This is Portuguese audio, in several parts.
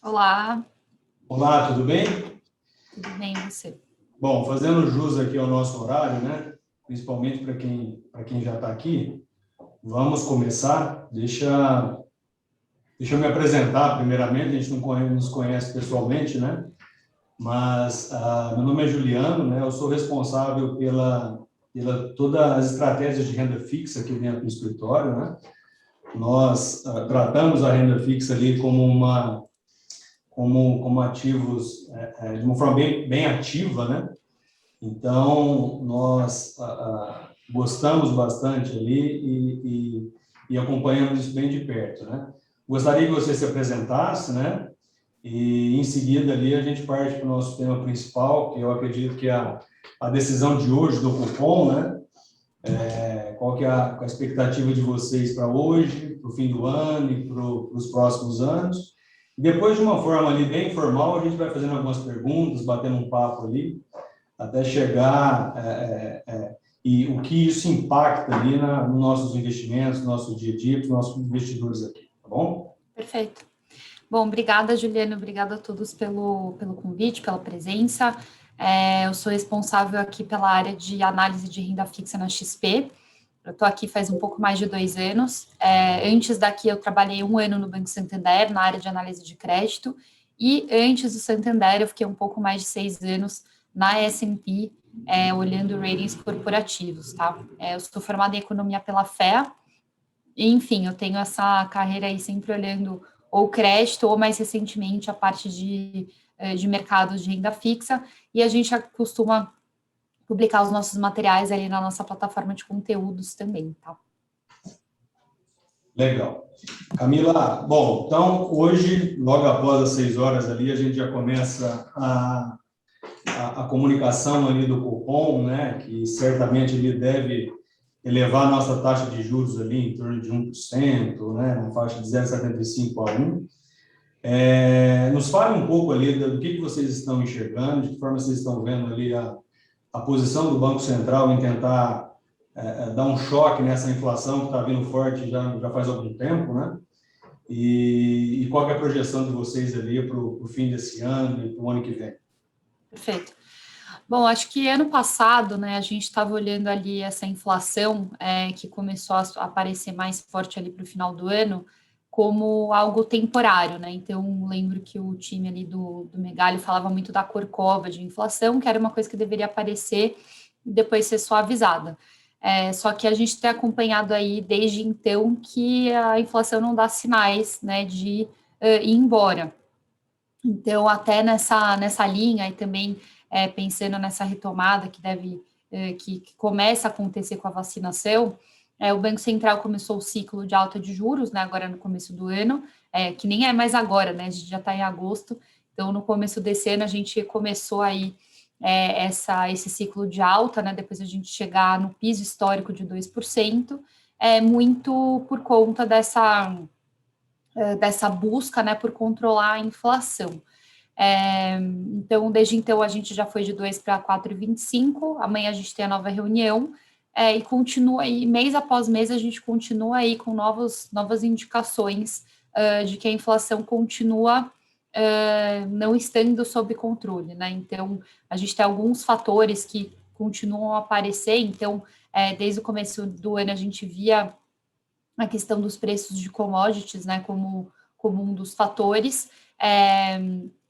Olá, Olá, tudo bem? tudo bem e você? Bom, fazendo jus aqui ao nosso horário, né? Principalmente para quem já está aqui, vamos começar. Deixa eu me apresentar primeiramente. A gente não nos conhece pessoalmente, né? Mas meu nome é Juliano, né? Eu sou responsável pela todas as estratégias de renda fixa aqui dentro do escritório, né? Nós tratamos a renda fixa ali como ativos de uma forma bem ativa, né? Então, nós gostamos bastante ali e acompanhamos isso bem de perto, né? Gostaria que você se apresentasse, né? E, em seguida, ali, a gente parte para o nosso tema principal, que eu acredito que é a decisão de hoje do cupom, né? Qual que é a expectativa de vocês para hoje, para o fim do ano e para os próximos anos. E depois, de uma forma ali bem informal, a gente vai fazendo algumas perguntas, batendo um papo ali, até chegar e o que isso impacta ali nos nossos investimentos, no nosso dia a dia, para os nossos investidores aqui, tá bom? Perfeito. Bom, obrigada, Juliana, obrigada a todos pelo convite, pela presença. Eu sou responsável aqui pela área de análise de renda fixa na XP. Eu estou aqui faz um pouco mais de 2 anos. Antes daqui, eu trabalhei 1 ano no Banco Santander, na área de análise de crédito, e antes do Santander, eu fiquei um pouco mais de 6 anos na S&P, olhando ratings corporativos, tá? Eu sou formada em economia pela FEA, e, enfim, eu tenho essa carreira aí sempre olhando ou crédito, ou mais recentemente a parte de mercados de renda fixa, e a gente costuma publicar os nossos materiais ali na nossa plataforma de conteúdos também, tá? Legal. Camila, bom, então hoje, logo após as 6 horas ali, a gente já começa a comunicação ali do cupom, né, que certamente ele deve elevar a nossa taxa de juros ali em torno de 1%, né, na faixa de 0,75 a 1. Nos fale um pouco ali do que vocês estão enxergando, de que forma vocês estão vendo ali a posição do Banco Central em tentar dar um choque nessa inflação que está vindo forte já faz algum tempo, né? E qual que é a projeção de vocês ali para o fim desse ano e para o ano que vem? Perfeito. Bom, acho que ano passado, né, a gente estava olhando ali essa inflação que começou a aparecer mais forte ali para o final do ano, como algo temporário, né? Então, lembro que o time ali do Megali falava muito da corcova de inflação, que era uma coisa que deveria aparecer e depois ser suavizada. Só que a gente tem acompanhado aí desde então que a inflação não dá sinais, né, de ir embora. Então, até nessa linha, e também pensando nessa retomada que que começa a acontecer com a vacinação, o Banco Central começou o ciclo de alta de juros, né, agora no começo do ano, que nem é mais agora, né, a gente já está em agosto, então no começo desse ano a gente começou aí esse ciclo de alta, né, depois a gente chegar no piso histórico de 2%, muito por conta dessa busca, né, por controlar a inflação. Então, desde então, a gente já foi de 2 para 4,25. Amanhã a gente tem a nova reunião e continua aí, mês após mês, a gente continua aí com novas indicações de que a inflação continua não estando sob controle, né? Então, a gente tem alguns fatores que continuam a aparecer. Então, desde o começo do ano, a gente via a questão dos preços de commodities, né, como um dos fatores,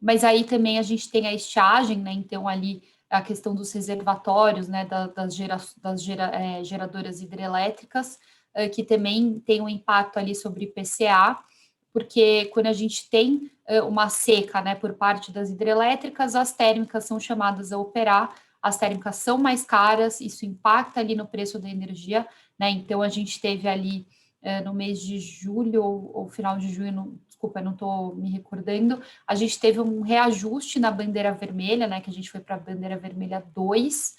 mas aí também a gente tem a estiagem, né, então ali a questão dos reservatórios, né, geradoras hidrelétricas, que também tem um impacto ali sobre IPCA, porque quando a gente tem uma seca, né, por parte das hidrelétricas, as térmicas são chamadas a operar, as térmicas são mais caras, isso impacta ali no preço da energia, né, então a gente teve ali no mês de julho ou final de junho, desculpa, eu não estou me recordando, a gente teve um reajuste na bandeira vermelha, né, que a gente foi para a bandeira vermelha 2,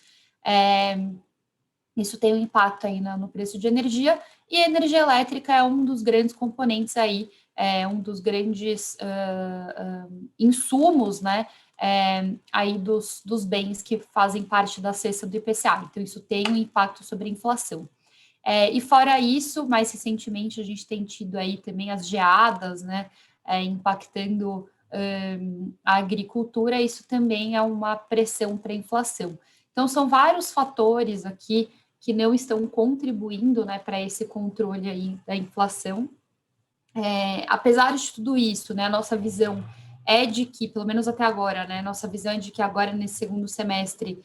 isso tem um impacto aí no preço de energia, e a energia elétrica é um dos grandes componentes aí, um dos grandes insumos, né, aí dos bens que fazem parte da cesta do IPCA, então isso tem um impacto sobre a inflação. E fora isso, mais recentemente a gente tem tido aí também as geadas, né, impactando a agricultura, isso também é uma pressão para a inflação. Então, são vários fatores aqui que não estão contribuindo, né, para esse controle aí da inflação. Apesar de tudo isso, né, a nossa visão é de que, pelo menos até agora, né, nossa visão é de que agora, nesse segundo semestre,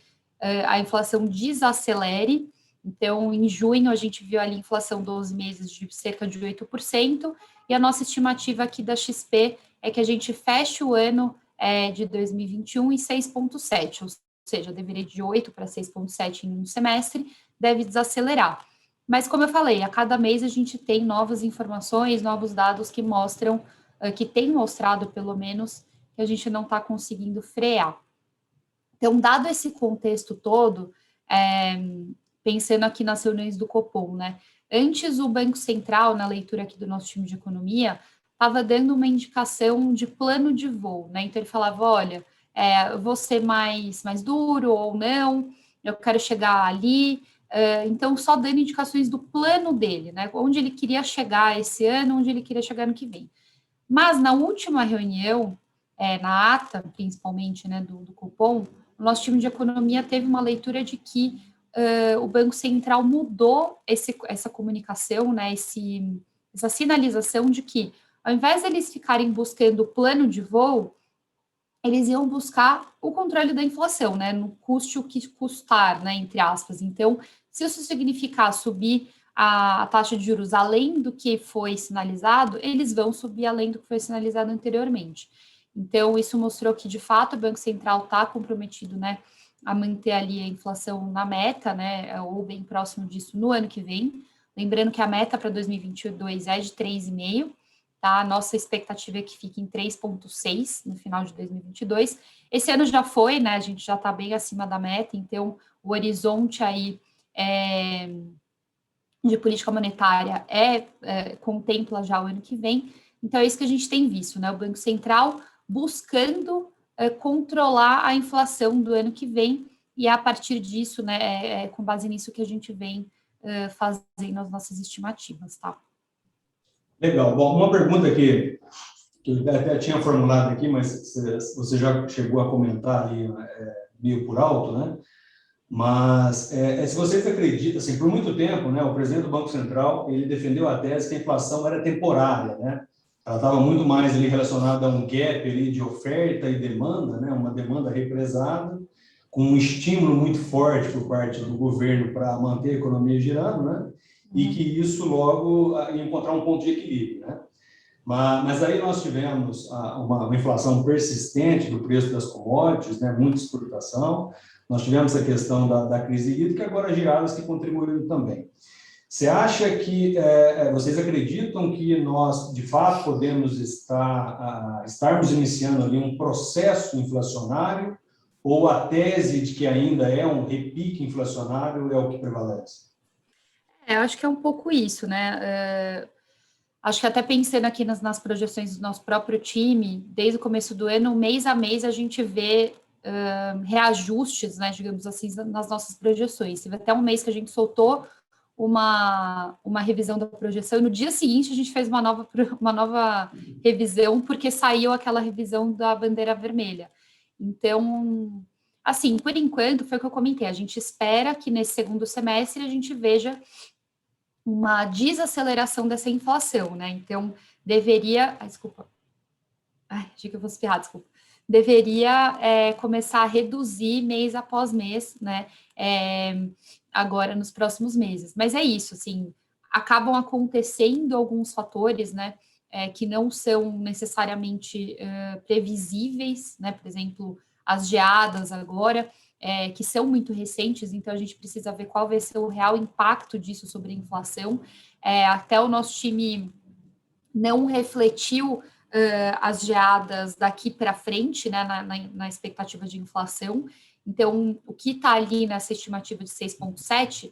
a inflação desacelere. Então, em junho, a gente viu ali inflação 12 meses de cerca de 8%, e a nossa estimativa aqui da XP é que a gente feche o ano de 2021 em 6,7%, ou seja, deveria de 8 para 6,7 em um semestre, deve desacelerar. Mas, como eu falei, a cada mês a gente tem novas informações, novos dados que mostram, que tem mostrado, pelo menos, que a gente não está conseguindo frear. Então, dado esse contexto todo, pensando aqui nas reuniões do Copom, né? Antes o Banco Central, na leitura aqui do nosso time de economia, estava dando uma indicação de plano de voo, né? Então ele falava, olha, eu vou ser mais duro ou não, eu quero chegar ali. Então, só dando indicações do plano dele, né? Onde ele queria chegar esse ano, onde ele queria chegar no que vem. Mas na última reunião, na ata, principalmente, né, do Copom, o nosso time de economia teve uma leitura de que o Banco Central mudou essa comunicação, né, essa sinalização de que, ao invés deles ficarem buscando o plano de voo, eles iam buscar o controle da inflação, né, no custe o que custar, né, entre aspas. Então, se isso significar subir a taxa de juros além do que foi sinalizado, eles vão subir além do que foi sinalizado anteriormente. Então, isso mostrou que, de fato, o Banco Central está comprometido, né, a manter ali a inflação na meta, né, ou bem próximo disso no ano que vem. Lembrando que a meta para 2022 é de 3,5%, tá? A nossa expectativa é que fique em 3,6 no final de 2022. Esse ano já foi, né? A gente já está bem acima da meta, então o horizonte aí de política monetária contempla já o ano que vem. Então é isso que a gente tem visto, né? O Banco Central buscando controlar a inflação do ano que vem, e a partir disso, né, com base nisso que a gente vem fazendo as nossas estimativas, tá? Legal. Bom, uma pergunta que eu até tinha formulado aqui, mas você já chegou a comentar ali meio por alto, né? Mas se vocês acreditam, assim, por muito tempo, né, o presidente do Banco Central, ele defendeu a tese que a inflação era temporária, né? Ela estava muito mais ali relacionada a um gap ali de oferta e demanda, né? Uma demanda represada, com um estímulo muito forte por parte do governo para manter a economia girando, né? E que isso logo ia encontrar um ponto de equilíbrio, né? Mas aí nós tivemos uma inflação persistente do preço das commodities, né? Muita exportação. Nós tivemos a questão da crise hídrica, agora giradas que contribuíram também. Você acha que, vocês acreditam que nós, de fato, podemos estarmos iniciando ali um processo inflacionário, ou a tese de que ainda é um repique inflacionário é o que prevalece? Eu acho que é um pouco isso, né? Acho que até pensando aqui nas projeções do nosso próprio time, desde o começo do ano, mês a mês, a gente vê reajustes, né, digamos assim, nas nossas projeções. Teve até um mês que a gente soltou uma revisão da projeção, e no dia seguinte a gente fez uma nova revisão, porque saiu aquela revisão da bandeira vermelha. Então, assim, por enquanto, foi o que eu comentei, a gente espera que nesse segundo semestre a gente veja uma desaceleração dessa inflação, né? Então, deveria... desculpa. Achei que eu fosse espirrar, desculpa. Deveria começar a reduzir mês após mês, né? Agora, nos próximos meses. Mas é isso, assim, acabam acontecendo alguns fatores, né? Que não são necessariamente previsíveis, né? Por exemplo, as geadas agora, que são muito recentes, então a gente precisa ver qual vai ser o real impacto disso sobre a inflação. Até o nosso time não refletiu as geadas daqui para frente, né, na expectativa de inflação. Então, o que está ali nessa estimativa de 6,7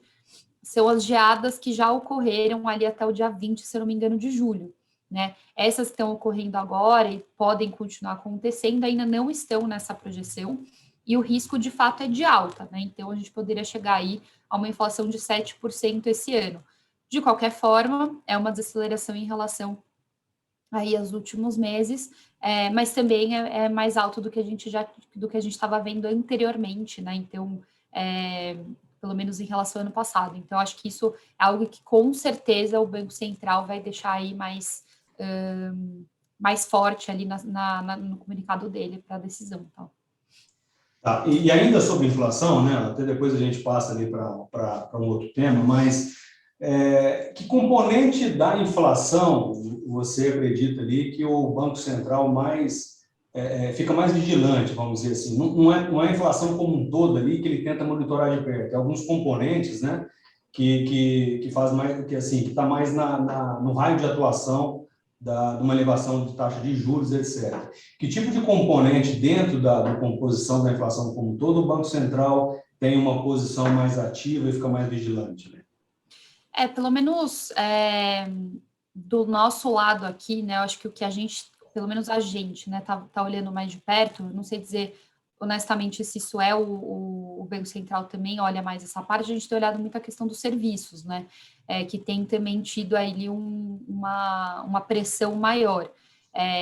são as geadas que já ocorreram ali até o dia 20, se eu não me engano, de julho. Né? Essas que estão ocorrendo agora e podem continuar acontecendo, ainda não estão nessa projeção, e o risco, de fato, é de alta. Né? Então, a gente poderia chegar aí a uma inflação de 7% esse ano. De qualquer forma, é uma desaceleração em relação aí os últimos meses, mas também é mais alto do que a gente estava vendo anteriormente, né? Então, pelo menos em relação ao ano passado. Então, acho que isso é algo que com certeza o Banco Central vai deixar aí mais forte ali no comunicado dele para a decisão. Tá? Tá. E ainda sobre inflação, né? Até depois a gente passa ali para um outro tema, mas que componente da inflação você acredita ali que o Banco Central fica mais vigilante, vamos dizer assim? Não é a inflação como um todo ali que ele tenta monitorar de perto, tem alguns componentes, né? Que faz mais, que assim, que está mais no raio de atuação de uma elevação de taxa de juros, etc. Que tipo de componente dentro da composição da inflação como um todo o Banco Central tem uma posição mais ativa e fica mais vigilante, né? Pelo menos do nosso lado aqui, né? Eu acho que o que a gente, pelo menos a gente, né, tá olhando mais de perto, não sei dizer honestamente se isso é o Banco Central também olha mais essa parte, a gente tem olhado muito a questão dos serviços, né? Que tem também tido aí uma pressão maior.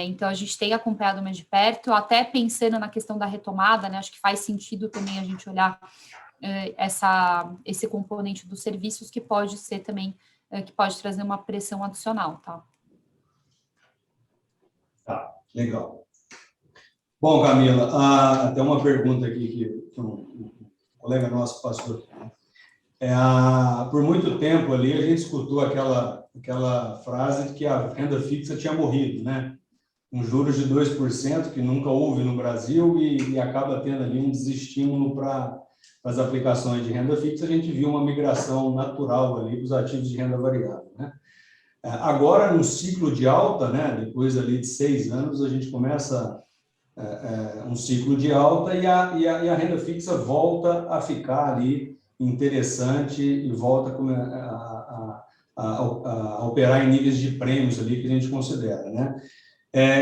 Então, a gente tem acompanhado mais de perto, até pensando na questão da retomada, né? Acho que faz sentido também a gente olhar esse componente dos serviços que pode ser também, que pode trazer uma pressão adicional, tá? Tá, legal. Bom, Camila, tem uma pergunta aqui que um colega nosso passou aqui, né? Por muito tempo ali a gente escutou aquela frase de que a renda fixa tinha morrido, né? Com juros de 2%, que nunca houve no Brasil, e acaba tendo ali um desestímulo para as aplicações de renda fixa. A gente viu uma migração natural ali dos ativos de renda variável, né? Agora, no ciclo de alta, né, depois ali de 6 anos, a gente começa um ciclo de alta e a renda fixa volta a ficar ali interessante e volta a operar em níveis de prêmios ali que a gente considera, né?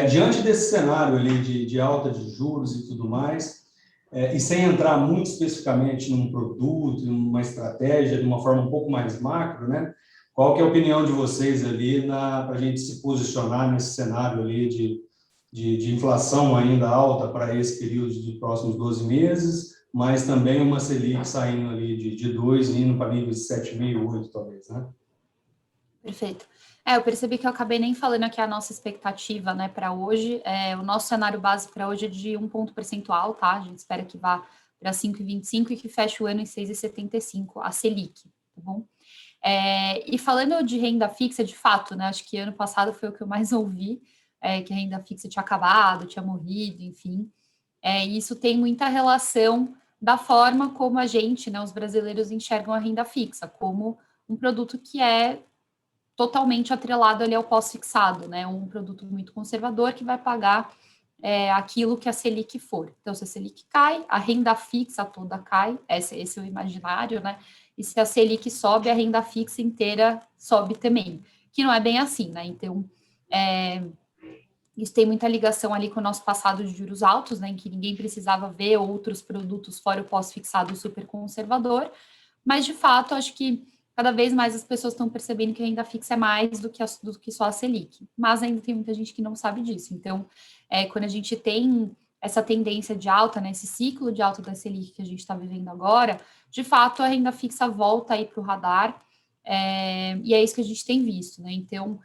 Diante desse cenário ali de alta de juros e tudo mais, e sem entrar muito especificamente num produto, numa estratégia, de uma forma um pouco mais macro, né? Qual que é a opinião de vocês ali para a gente se posicionar nesse cenário ali de inflação ainda alta para esse período de próximos 12 meses, mas também uma Selic saindo ali de 2 e indo para níveis de 7,5, 8 talvez, né? Perfeito. Eu percebi que eu acabei nem falando aqui a nossa expectativa, né, para hoje. O nosso cenário base para hoje é de 1 ponto percentual, tá? A gente espera que vá para 5,25 e que feche o ano em 6,75, a Selic, tá bom? E falando de renda fixa, de fato, né, acho que ano passado foi o que eu mais ouvi, que a renda fixa tinha acabado, tinha morrido, enfim. E isso tem muita relação da forma como a gente, né, os brasileiros enxergam a renda fixa, como um produto que é totalmente atrelado ali ao pós-fixado, né? Um produto muito conservador que vai pagar aquilo que a Selic for. Então, se a Selic cai, a renda fixa toda cai, esse é o imaginário, né? E se a Selic sobe, a renda fixa inteira sobe também, que não é bem assim, né? Então, isso tem muita ligação ali com o nosso passado de juros altos, né? Em que ninguém precisava ver outros produtos fora o pós-fixado super conservador, mas de fato, acho que cada vez mais as pessoas estão percebendo que a renda fixa é mais do que só a Selic. Mas ainda tem muita gente que não sabe disso. Então, quando a gente tem essa tendência de alta, né, esse ciclo de alta da Selic que a gente está vivendo agora, de fato, a renda fixa volta aí para o radar. E é isso que a gente tem visto, né? Então,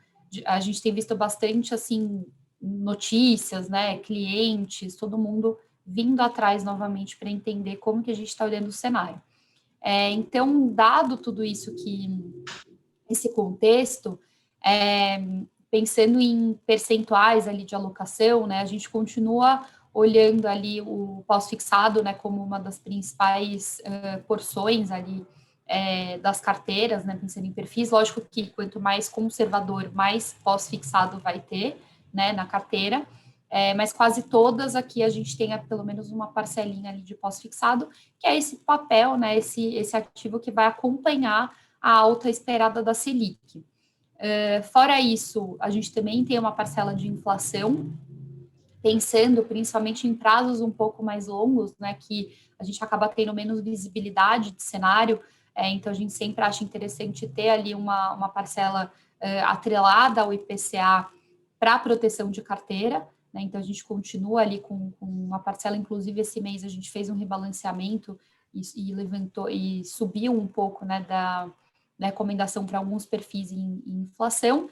a gente tem visto bastante, assim, notícias, né, clientes, todo mundo vindo atrás novamente para entender como que a gente está olhando o cenário. Então, dado tudo isso esse contexto, pensando em percentuais ali de alocação, né, a gente continua olhando ali o pós-fixado, né, como uma das principais porções ali das carteiras, né, pensando em perfis. Lógico que quanto mais conservador, mais pós-fixado vai ter, né, na carteira. Mas quase todas aqui a gente tem pelo menos uma parcelinha ali de pós-fixado, que é esse papel, né, esse ativo que vai acompanhar a alta esperada da Selic. Fora isso, a gente também tem uma parcela de inflação, pensando principalmente em prazos um pouco mais longos, né, que a gente acaba tendo menos visibilidade de cenário, então a gente sempre acha interessante ter ali uma parcela atrelada ao IPCA, para a proteção de carteira, né? Então, a gente continua ali com uma parcela, inclusive esse mês a gente fez um rebalanceamento e levantou e subiu um pouco, né, da recomendação para alguns perfis em inflação.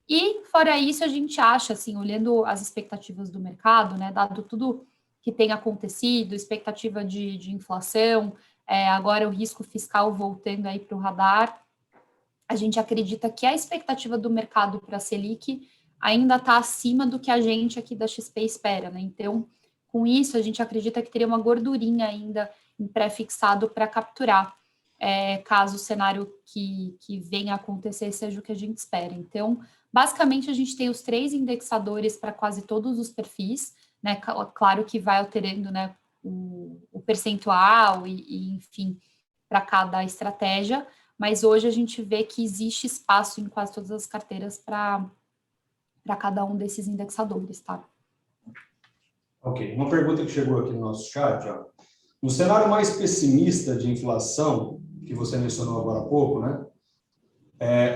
E, fora isso, a gente acha, assim, olhando as expectativas do mercado, né, dado tudo que tem acontecido, expectativa de inflação, agora o risco fiscal voltando aí para o radar, a gente acredita que a expectativa do mercado para a Selic ainda está acima do que a gente aqui da XP espera, né? Então, com isso, a gente acredita que teria uma gordurinha ainda em pré-fixado para capturar, caso o cenário que venha a acontecer seja o que a gente espera. Então, basicamente, a gente tem os 3 indexadores para quase todos os perfis, né? Claro que vai alterando, né, o percentual enfim, para cada estratégia, mas hoje a gente vê que existe espaço em quase todas as carteiras para cada um desses indexadores, tá? Ok, uma pergunta que chegou aqui no nosso chat, ó. No cenário mais pessimista de inflação, que você mencionou agora há pouco, né?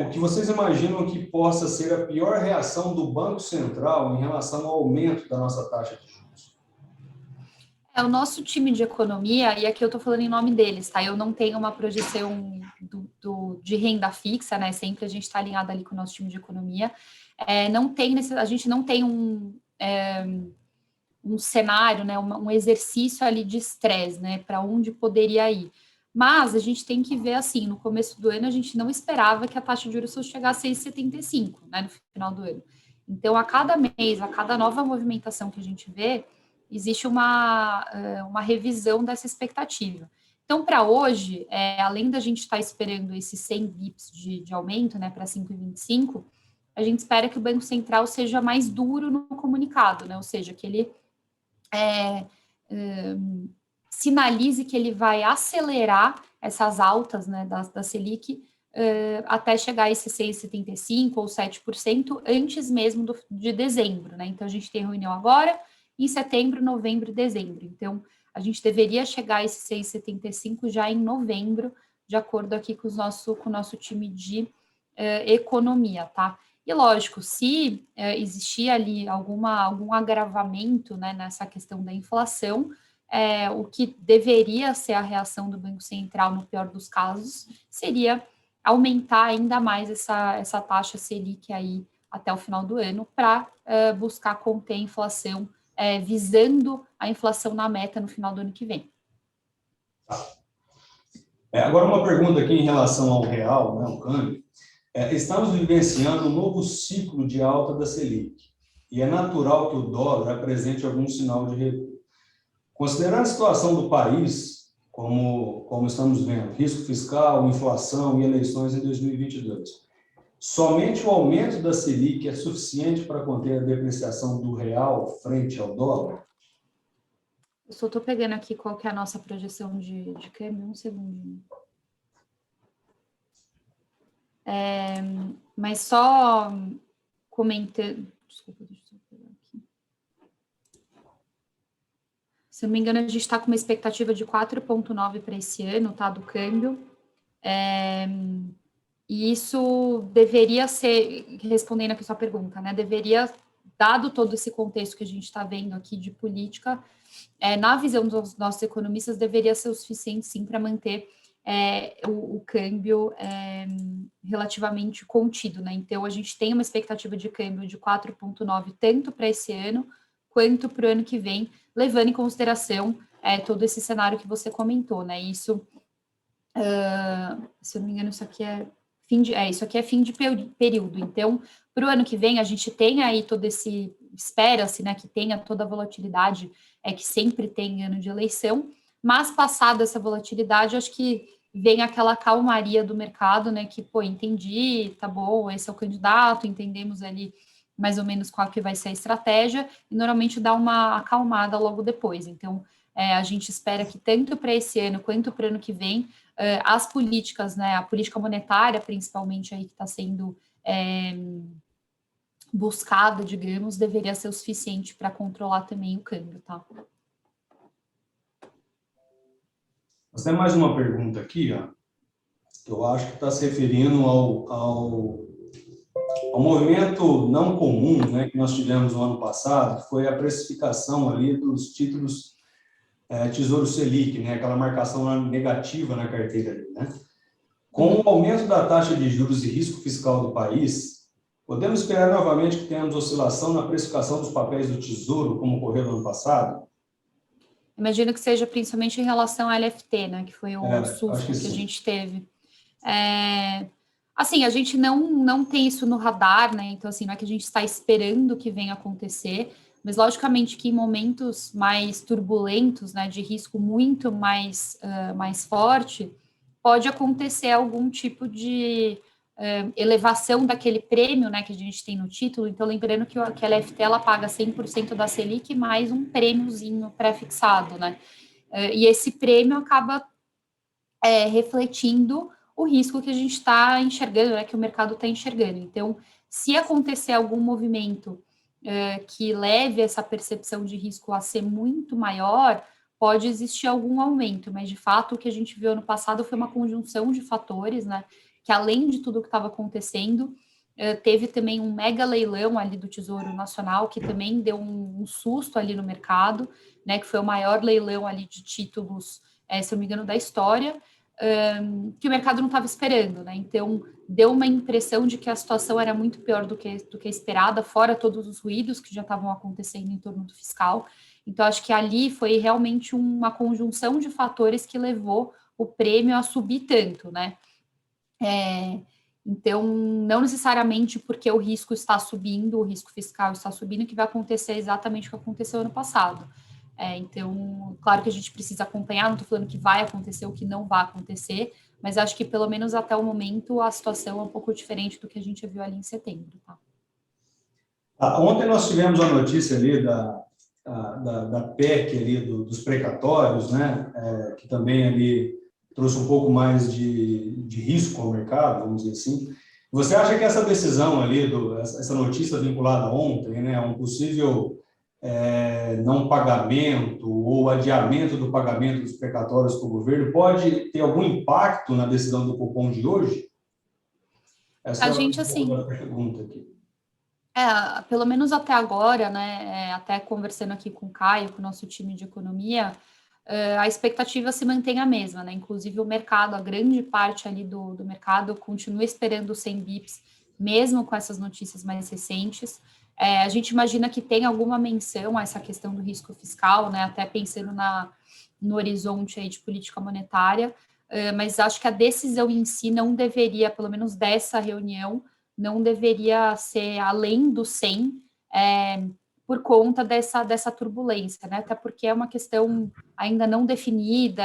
O que vocês imaginam que possa ser a pior reação do Banco Central em relação ao aumento da nossa taxa de juros? O nosso time de economia, e aqui eu estou falando em nome deles, tá? Eu não tenho uma projeção de renda fixa, né? Sempre a gente está alinhado ali com o nosso time de economia. A gente não tem um cenário, né? Um exercício ali de estresse, né? Para onde poderia ir. Mas a gente tem que ver assim, no começo do ano a gente não esperava que a taxa de juros fosse chegar a 6,75, né? No final do ano. Então, a cada mês, a cada nova movimentação que a gente vê, existe uma revisão dessa expectativa. Então, para hoje, além da gente estar esperando esses 100 bips de aumento, né, para 5,25, a gente espera que o Banco Central seja mais duro no comunicado, né, ou seja, que ele sinalize que ele vai acelerar essas altas, né, da Selic até chegar a esse 6,75% ou 7% antes mesmo de dezembro, né? Então, a gente tem reunião agora, em setembro, novembro e dezembro. Então, a gente deveria chegar a esse 6,75 já em novembro, de acordo aqui com o nosso time de economia, tá? E lógico, se existir ali algum agravamento, né, nessa questão da inflação, o que deveria ser a reação do Banco Central, no pior dos casos, seria aumentar ainda mais essa taxa Selic aí até o final do ano para buscar conter a inflação, visando a inflação na meta no final do ano que vem. Agora uma pergunta aqui em relação ao real, né, ao câmbio. Estamos vivenciando um novo ciclo de alta da Selic e é natural que o dólar apresente algum sinal de recuo. Considerando a situação do país, como estamos vendo, risco fiscal, inflação e eleições em 2022, somente o aumento da Selic é suficiente para conter a depreciação do real frente ao dólar? Eu só estou pegando aqui qual que é a nossa projeção de câmbio, um segundinho. Mas só comentando... Desculpa, deixa eu pegar aqui. Se não me engano, a gente está com uma expectativa de 4,9 para esse ano, tá, do câmbio. E isso deveria ser, respondendo aqui a sua pergunta, né, deveria, dado todo esse contexto que a gente está vendo aqui de política, na visão dos nossos economistas, deveria ser o suficiente, sim, para manter o câmbio relativamente contido, né? Então, a gente tem uma expectativa de câmbio de 4,9 tanto para esse ano quanto para o ano que vem, levando em consideração todo esse cenário que você comentou, né? Isso, se eu não me engano, isso aqui é fim de período. Então, para o ano que vem, a gente tem aí todo esse, espera-se, né, que tenha toda a volatilidade que sempre tem em ano de eleição, mas passada essa volatilidade, acho que vem aquela calmaria do mercado, né, que, pô, entendi, tá bom, esse é o candidato, entendemos ali mais ou menos qual que vai ser a estratégia, e normalmente dá uma acalmada logo depois. Então, a gente espera que tanto para esse ano quanto para o ano que vem, as políticas, né, a política monetária, principalmente aí que está sendo buscada, digamos, deveria ser o suficiente para controlar também o câmbio, tá? Nós temos mais uma pergunta aqui, ó, que eu acho que está se referindo ao Um movimento não comum, né, que nós tivemos no ano passado foi a precificação ali dos títulos Tesouro Selic, né, aquela marcação negativa na carteira ali, né? Com o aumento da taxa de juros e risco fiscal do país, podemos esperar novamente que tenhamos oscilação na precificação dos papéis do Tesouro, como ocorreu no ano passado? Imagino que seja principalmente em relação à LFT, né, que foi o Acho que susto que a sim. gente teve. Assim, a gente não tem isso no radar, né? Então, assim, não é que a gente está esperando que venha acontecer, mas logicamente que em momentos mais turbulentos, né, de risco muito mais forte, pode acontecer algum tipo de elevação daquele prêmio, né, que a gente tem no título. Então, lembrando que a LFT ela paga 100% da Selic mais um prêmiozinho pré-fixado, né? E esse prêmio acaba refletindo o risco que a gente está enxergando, né, que o mercado está enxergando. Então, se acontecer algum movimento que leve essa percepção de risco a ser muito maior, pode existir algum aumento, mas de fato o que a gente viu ano passado foi uma conjunção de fatores, né, que além de tudo que estava acontecendo, teve também um mega leilão ali do Tesouro Nacional, que também deu um susto ali no mercado, né, que foi o maior leilão ali de títulos, se eu não me engano, da história, que o mercado não estava esperando, né? Então, deu uma impressão de que a situação era muito pior do que esperada, fora todos os ruídos que já estavam acontecendo em torno do fiscal. Então, acho que ali foi realmente uma conjunção de fatores que levou o prêmio a subir tanto, né? Então, não necessariamente porque o risco está subindo, o risco fiscal está subindo, que vai acontecer exatamente o que aconteceu ano passado. Então, claro que a gente precisa acompanhar, não estou falando que vai acontecer ou que não vai acontecer, mas acho que pelo menos até o momento a situação é um pouco diferente do que a gente viu ali em setembro. Tá? Ontem nós tivemos a notícia ali da PEC ali dos precatórios, né, que também ali trouxe um pouco mais de risco ao mercado, vamos dizer assim. Você acha que essa decisão ali, essa notícia vinculada ontem, né, um possível não pagamento ou adiamento do pagamento dos precatórios para o governo, pode ter algum impacto na decisão do cupom de hoje? Essa A é gente, um pouco assim, da pergunta aqui. pelo menos até agora, né, até conversando aqui com o Caio, com o nosso time de economia, a expectativa se mantém a mesma, né? Inclusive o mercado, a grande parte ali do mercado continua esperando 100 bips, mesmo com essas notícias mais recentes. A gente imagina que tem alguma menção a essa questão do risco fiscal, né? Até pensando no horizonte aí de política monetária, mas acho que a decisão em si não deveria, pelo menos dessa reunião, não deveria ser além do 100, por conta dessa turbulência, né? Até porque é uma questão ainda não definida,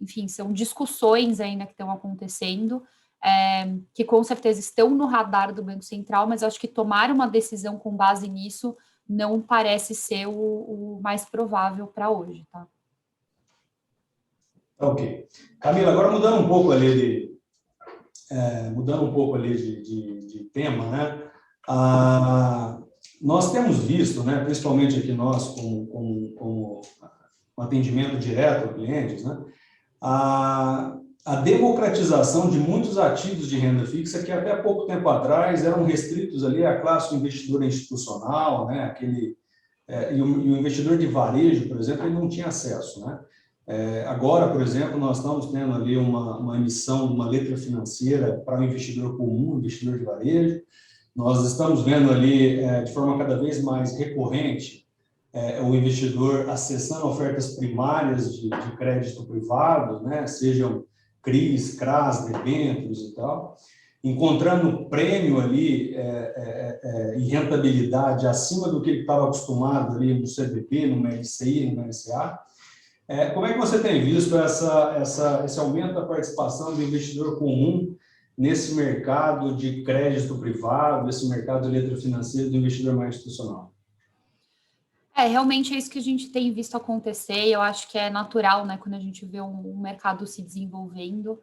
enfim, são discussões ainda que estão acontecendo, que com certeza estão no radar do Banco Central, mas acho que tomar uma decisão com base nisso não parece ser o mais provável para hoje, tá? Ok. Camila, agora mudando um pouco ali de tema, né? Nós temos visto, né, principalmente aqui nós, com atendimento direto a clientes, né, a democratização de muitos ativos de renda fixa que até pouco tempo atrás eram restritos ali à classe do investidor institucional, né, e o investidor de varejo, por exemplo, ele não tinha acesso, né? Agora, por exemplo, nós estamos tendo ali uma emissão de uma letra financeira para o investidor comum, investidor de varejo. Nós estamos vendo ali, de forma cada vez mais recorrente, o investidor acessando ofertas primárias de crédito privado, né? Sejam CRIs, CRAs, debêntures e tal, encontrando prêmio ali e rentabilidade acima do que ele estava acostumado ali no CDB, no LCI, no LCA. Como é que você tem visto esse aumento da participação do investidor comum nesse mercado de crédito privado, nesse mercado de letra financeira do investidor mais institucional? Realmente é isso que a gente tem visto acontecer, e eu acho que é natural, né, quando a gente vê um mercado se desenvolvendo,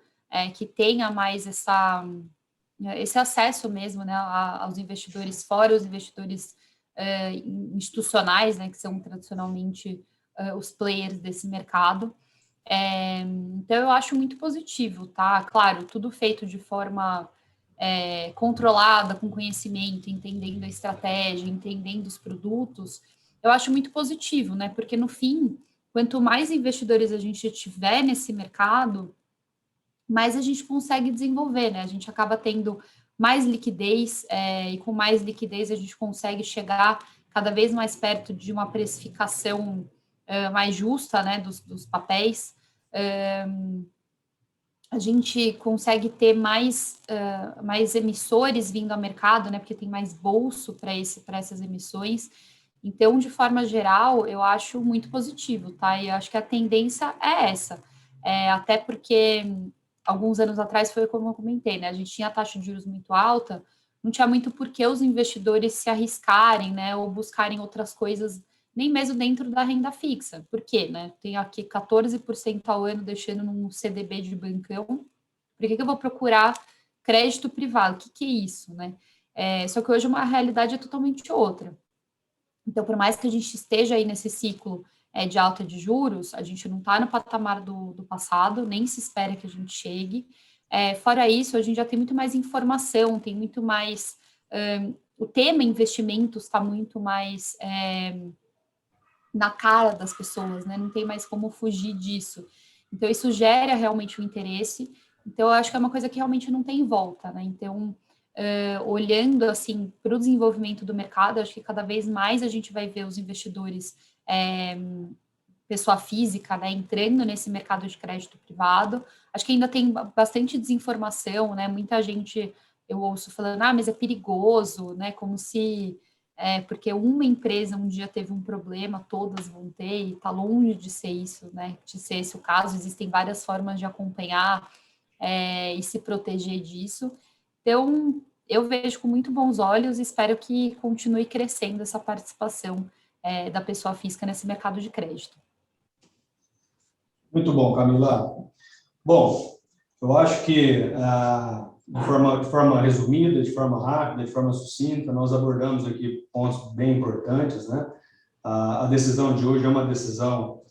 que tenha mais esse acesso mesmo, né, aos investidores fora, os investidores institucionais, né, que são tradicionalmente os players desse mercado. Então, eu acho muito positivo, tá? Claro, tudo feito de forma controlada, com conhecimento, entendendo a estratégia, entendendo os produtos, eu acho muito positivo, né? Porque no fim, quanto mais investidores a gente tiver nesse mercado, mais a gente consegue desenvolver, né? A gente acaba tendo mais liquidez, e com mais liquidez a gente consegue chegar cada vez mais perto de uma precificação mais justa, né, dos papéis. A gente consegue ter mais emissores vindo ao mercado, né, porque tem mais bolso para essas emissões. Então, de forma geral, eu acho muito positivo, tá? E eu acho que a tendência é essa. Até porque alguns anos atrás foi como eu comentei, né? A gente tinha a taxa de juros muito alta, não tinha muito por que os investidores se arriscarem, né? Ou buscarem outras coisas, nem mesmo dentro da renda fixa. Por quê, né? Tem aqui 14% ao ano deixando num CDB de bancão. Por que eu vou procurar crédito privado? O que é isso, né? Só que hoje a realidade é totalmente outra. Então, por mais que a gente esteja aí nesse ciclo de alta de juros, a gente não está no patamar do passado, nem se espera que a gente chegue. Fora isso, a gente já tem muito mais informação, tem muito mais. O tema investimentos está muito mais na cara das pessoas, né? Não tem mais como fugir disso. Então, isso gera realmente um interesse. Então, eu acho que é uma coisa que realmente não tem volta, né? Então, olhando assim para o desenvolvimento do mercado, acho que cada vez mais a gente vai ver os investidores, pessoa física, né, entrando nesse mercado de crédito privado. Acho que ainda tem bastante desinformação, né? Muita gente eu ouço falando, mas é perigoso, né? Como se porque uma empresa um dia teve um problema, todas vão ter, e está longe de ser isso, né? De ser esse o caso. Existem várias formas de acompanhar e se proteger disso. Então, eu vejo com muito bons olhos e espero que continue crescendo essa participação da pessoa física nesse mercado de crédito. Muito bom, Camila. Bom, eu acho que, de forma resumida, de forma rápida, de forma sucinta, nós abordamos aqui pontos bem importantes, né? A decisão de hoje é uma decisão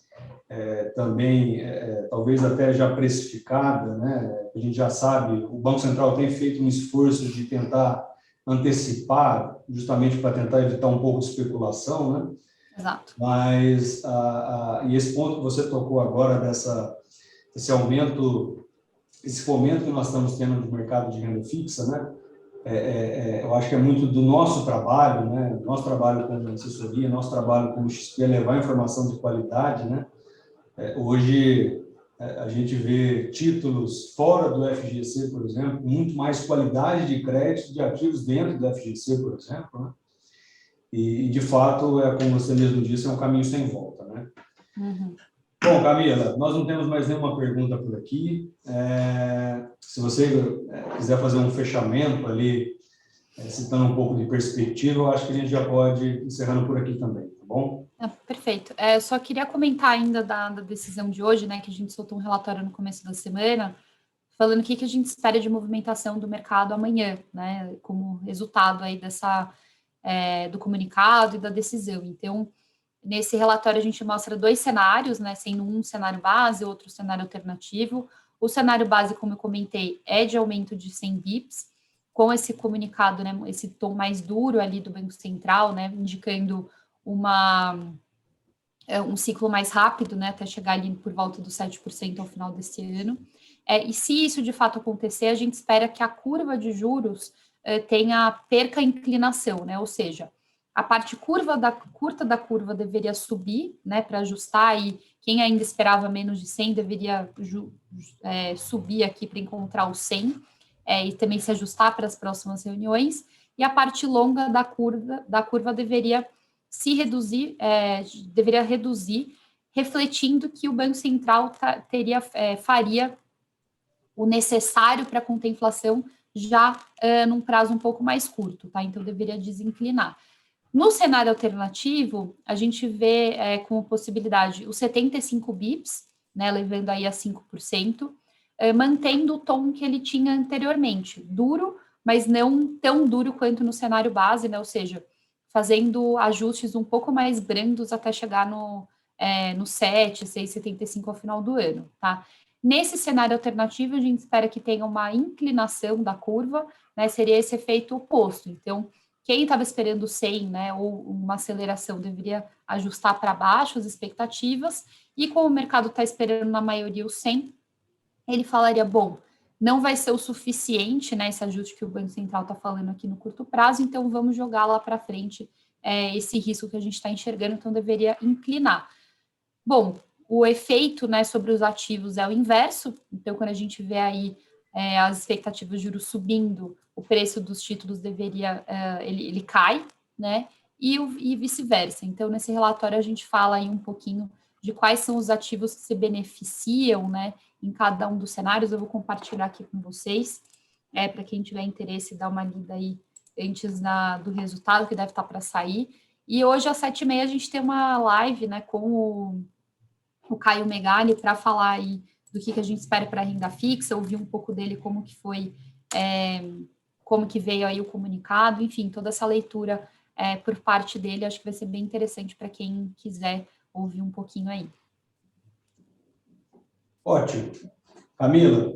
também, talvez até já precificada, né? A gente já sabe, o Banco Central tem feito um esforço de tentar antecipar, justamente para tentar evitar um pouco de especulação, né? Exato. Mas, e esse ponto que você tocou agora, esse aumento, esse fomento que nós estamos tendo no mercado de renda fixa, né? Eu acho que é muito do nosso trabalho, né? Nosso trabalho como assessoria, nosso trabalho como XP é levar informação de qualidade, né? Hoje, a gente vê títulos fora do FGC, por exemplo, muito mais qualidade de crédito de ativos dentro do FGC, por exemplo, né? E, de fato, como você mesmo disse, é um caminho sem volta, né? Uhum. Bom, Camila, nós não temos mais nenhuma pergunta por aqui. Se você quiser fazer um fechamento ali, citando um pouco de perspectiva, eu acho que a gente já pode ir encerrando por aqui também, tá bom? Perfeito. Eu só queria comentar ainda da decisão de hoje, né, que a gente soltou um relatório no começo da semana, falando o que a gente espera de movimentação do mercado amanhã, né, como resultado aí do comunicado e da decisão. Então, nesse relatório a gente mostra dois cenários, né, sendo um cenário base, outro cenário alternativo. O cenário base, como eu comentei, é de aumento de 100 bips, com esse comunicado, né, esse tom mais duro ali do Banco Central, né, indicando um ciclo mais rápido, né, até chegar ali por volta dos 7% ao final desse ano. E se isso de fato acontecer, a gente espera que a curva de juros perca inclinação, né, ou seja, a parte curta da curva deveria subir, né, para ajustar, e quem ainda esperava menos de 100 deveria subir aqui para encontrar o 100, e também se ajustar para as próximas reuniões, e a parte longa da curva deveria reduzir, refletindo que o Banco Central faria o necessário para conter a inflação já num prazo um pouco mais curto, tá? Então, deveria desinclinar. No cenário alternativo, a gente vê como possibilidade os 75 bips, né, levando aí a 5%, mantendo o tom que ele tinha anteriormente, duro, mas não tão duro quanto no cenário base, né, ou seja, fazendo ajustes um pouco mais brandos até chegar no 7, 6,75 ao final do ano, tá? Nesse cenário alternativo, a gente espera que tenha uma inclinação da curva, né, seria esse efeito oposto. Então, quem estava esperando 100, né, ou uma aceleração, deveria ajustar para baixo as expectativas, e como o mercado está esperando na maioria o 100, ele falaria, bom, não vai ser o suficiente, né, esse ajuste que o Banco Central está falando aqui no curto prazo, então vamos jogar lá para frente esse risco que a gente está enxergando, então deveria inclinar. Bom, o efeito, né, sobre os ativos é o inverso, então quando a gente vê aí as expectativas de juros subindo, o preço dos títulos deveria, ele cai, né, e vice-versa. Então, nesse relatório a gente fala aí um pouquinho de quais são os ativos que se beneficiam, né, em cada um dos cenários. Eu vou compartilhar aqui com vocês, para quem tiver interesse, dar uma lida aí antes do resultado, que deve estar para sair. E hoje, às 7h30, a gente tem uma live, né, com o Caio Megali, para falar aí do que a gente espera para a renda fixa, ouvir um pouco dele, como que foi, como que veio aí o comunicado, enfim, toda essa leitura por parte dele, acho que vai ser bem interessante para quem quiser ouvir um pouquinho aí. Ótimo. Camila,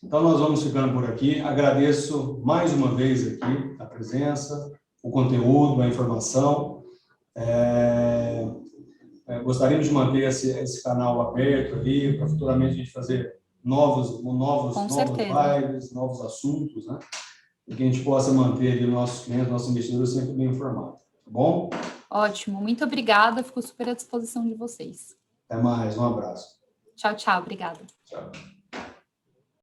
então nós vamos ficando por aqui. Agradeço mais uma vez aqui a presença, o conteúdo, a informação. Gostaríamos de manter esse canal aberto ali, para futuramente a gente fazer novos lives, novos assuntos, né? E que a gente possa manter ali nossos clientes, nossos investidores sempre bem informados. Tá bom? Ótimo, muito obrigada, fico super à disposição de vocês. Até mais, um abraço. Tchau, tchau, obrigada. Tchau.